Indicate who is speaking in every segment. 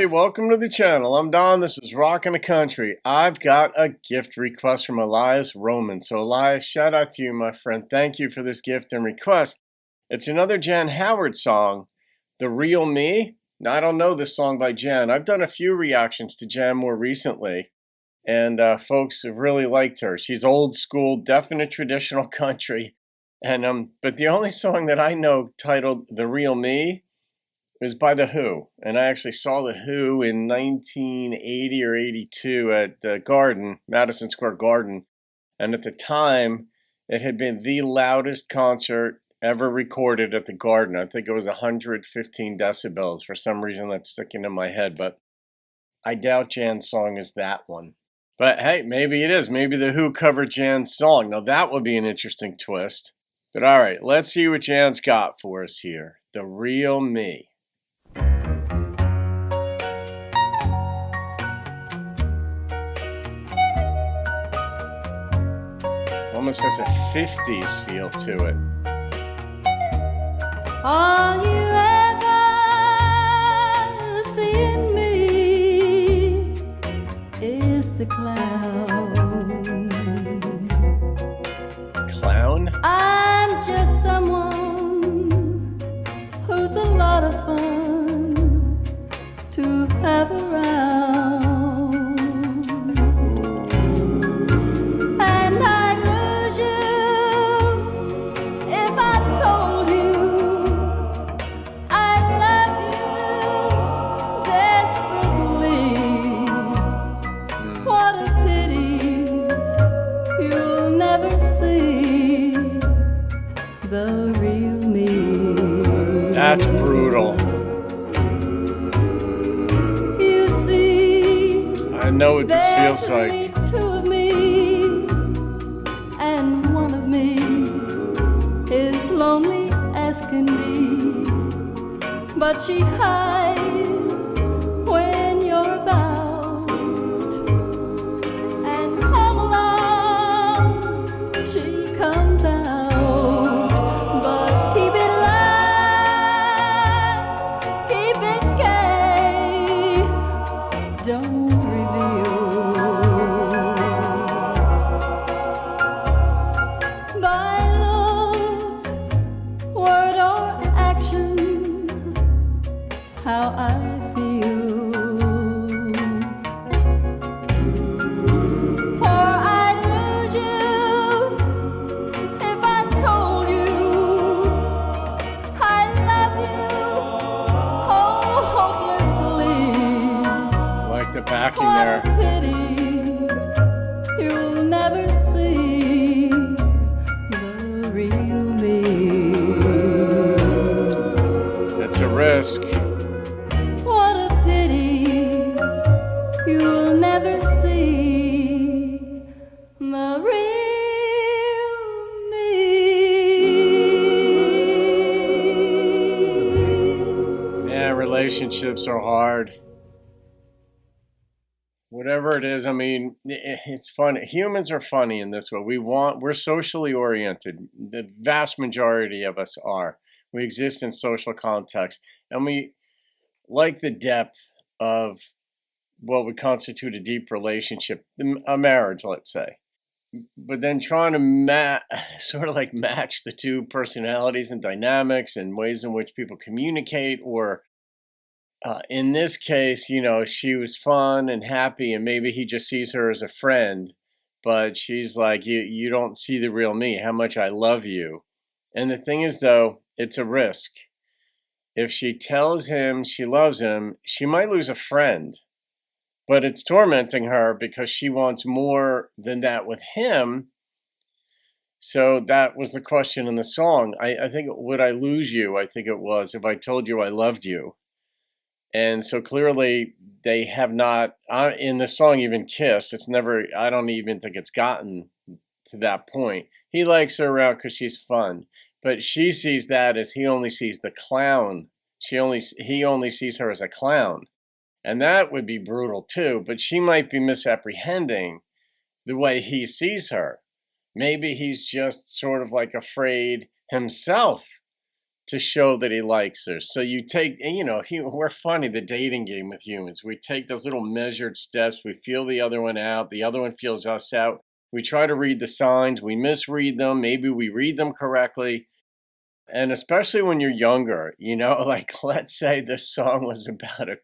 Speaker 1: everybody, welcome to the channel. I'm Don, this is Rockin' the Country. I've got a gift request from Eliyahs Romans. So Eliyahs, shout out to you, my friend. Thank you for this gift and request. It's another Jan Howard song, The Real Me. Now, I don't know this song by Jan. I've done a few reactions to Jan more recently, and folks have really liked her. She's old school, definite traditional country. And but the only song that I know titled The Real Me is by The Who, and I actually saw The Who in 1980 or 82 at the Garden, Madison Square Garden, and at the time, it had been the loudest concert ever recorded at the Garden. I think it was 115 decibels. For some reason, that's sticking in my head, but I doubt Jan's song is that one. But hey, maybe it is. Maybe The Who covered Jan's song. Now, that would be an interesting twist. But all right, let's see what Jan's got for us here. The Real Me. Almost has a 50s feel to it.
Speaker 2: All you ever see in me is the clown.
Speaker 1: Clown?
Speaker 2: I'm just someone who's a lot of fun to have around. The real me.
Speaker 1: That's brutal.
Speaker 2: You see,
Speaker 1: I know what this feels like.
Speaker 2: Two of me, and one of me is lonely as can be, but she hides when you're about, and home alone she comes out. Don't reveal by look, word or action how I feel. For I'd lose you if I told you I love you, oh, hopelessly.
Speaker 1: Like the backing there.
Speaker 2: What a pity you'll never see the real me.
Speaker 1: It's a risk.
Speaker 2: What a pity you'll never see the real me.
Speaker 1: Yeah, relationships are hard. Whatever it is, I mean, it's funny. Humans are funny in this way. We're socially oriented. The vast majority of us are. We exist in social context, and we like the depth of what would constitute a deep relationship, a marriage, let's say. But then trying to sort of like match the two personalities and dynamics and ways in which people communicate, or in this case, you know, she was fun and happy, and maybe he just sees her as a friend, but she's like, you don't see the real me, how much I love you. And the thing is, though, it's a risk. If she tells him she loves him, she might lose a friend, but it's tormenting her because she wants more than that with him. So that was the question in the song. I think, would I lose you? I think it was, if I told you I loved you. And so clearly they have not, in the song, even kissed. It's never, I don't even think it's gotten to that point. He likes her around because she's fun. But she sees that as he only sees the clown. He only sees her as a clown. And that would be brutal too. But she might be misapprehending the way he sees her. Maybe he's just sort of like afraid himself to show that he likes her. So you take, we're funny, the dating game with humans. We take those little measured steps. We feel the other one out. The other one feels us out. We try to read the signs. We misread them. Maybe we read them correctly. And especially when you're younger, like let's say this song was about a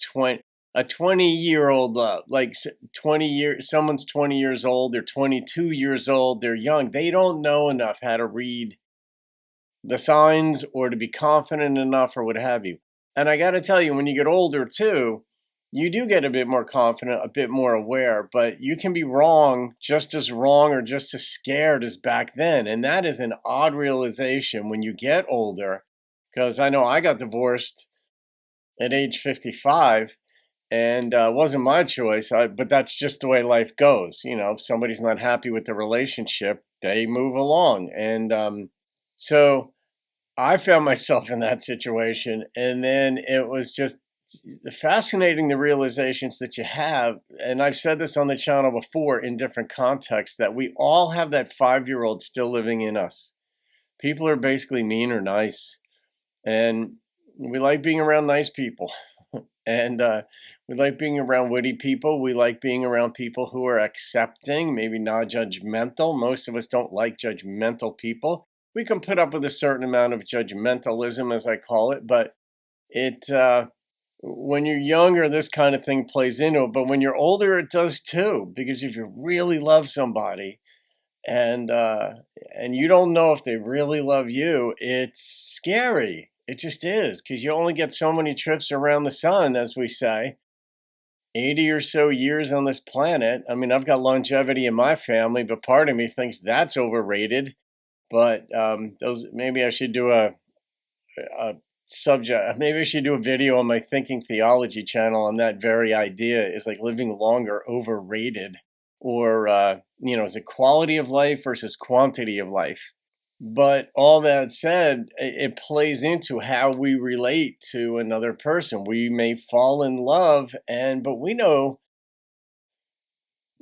Speaker 1: 20-year-old love, like 20 years, someone's 20 years old, they're 22 years old, they're young. They don't know enough how to read the signs or to be confident enough or what have you. And I got to tell you, when you get older too, you do get a bit more confident, a bit more aware, but you can be wrong or just as scared as back then. And that is an odd realization when you get older, because I know I got divorced at age 55 and it wasn't my choice, but that's just the way life goes. If somebody's not happy with the relationship, they move along. And so I found myself in that situation, and then it was just fascinating, the realizations that you have. And I've said this on the channel before in different contexts, that we all have that 5-year-old still living in us. People are basically mean or nice, and we like being around nice people. And we like being around witty people. We like being around people who are accepting, maybe not judgmental. Most of us don't like judgmental people. We can put up with a certain amount of judgmentalism, as I call it, but when you're younger, this kind of thing plays into it. But when you're older, it does too, because if you really love somebody and you don't know if they really love you, it's scary. It just is, because you only get so many trips around the sun, as we say. 80 or so years on this planet. I mean, I've got longevity in my family, but part of me thinks that's overrated. But maybe I should do a subject. Maybe I should do a video on my Thinking Theology channel on that very idea. Is like living longer overrated, or is it quality of life versus quantity of life? But all that said, it plays into how we relate to another person. We may fall in love, but we know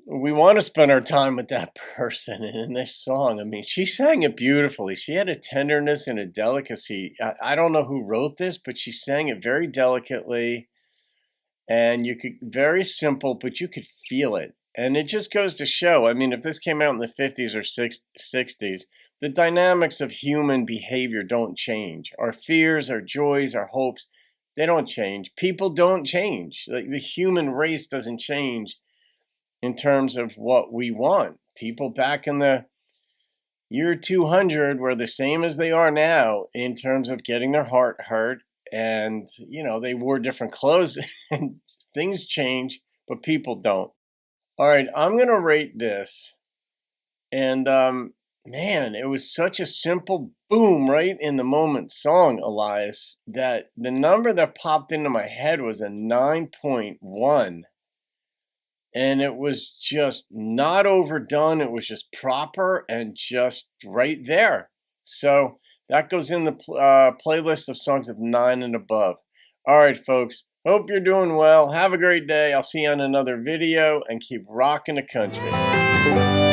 Speaker 1: we want to spend our time with that person. And in this song, I mean, she sang it beautifully. She had a tenderness and a delicacy. I don't know who wrote this, but she sang it very delicately, and very simple, but you could feel it. And it just goes to show, I mean, if this came out in the 50s or 60s, the dynamics of human behavior don't change. Our fears, our joys, our hopes, they don't change. People don't change. Like, the human race doesn't change in terms of what we want. People back in the year 200 were the same as they are now in terms of getting their heart hurt. And, they wore different clothes and things change, but people don't. All right, I'm going to rate this. And, man, it was such a simple boom, right in the moment song, Eliyahs, that the number that popped into my head was a 9.1. And it was just not overdone. It was just proper and just right there. So that goes in the playlist of songs of 9 and above. All right, folks. Hope you're doing well. Have a great day. I'll see you on another video, and keep rocking the country.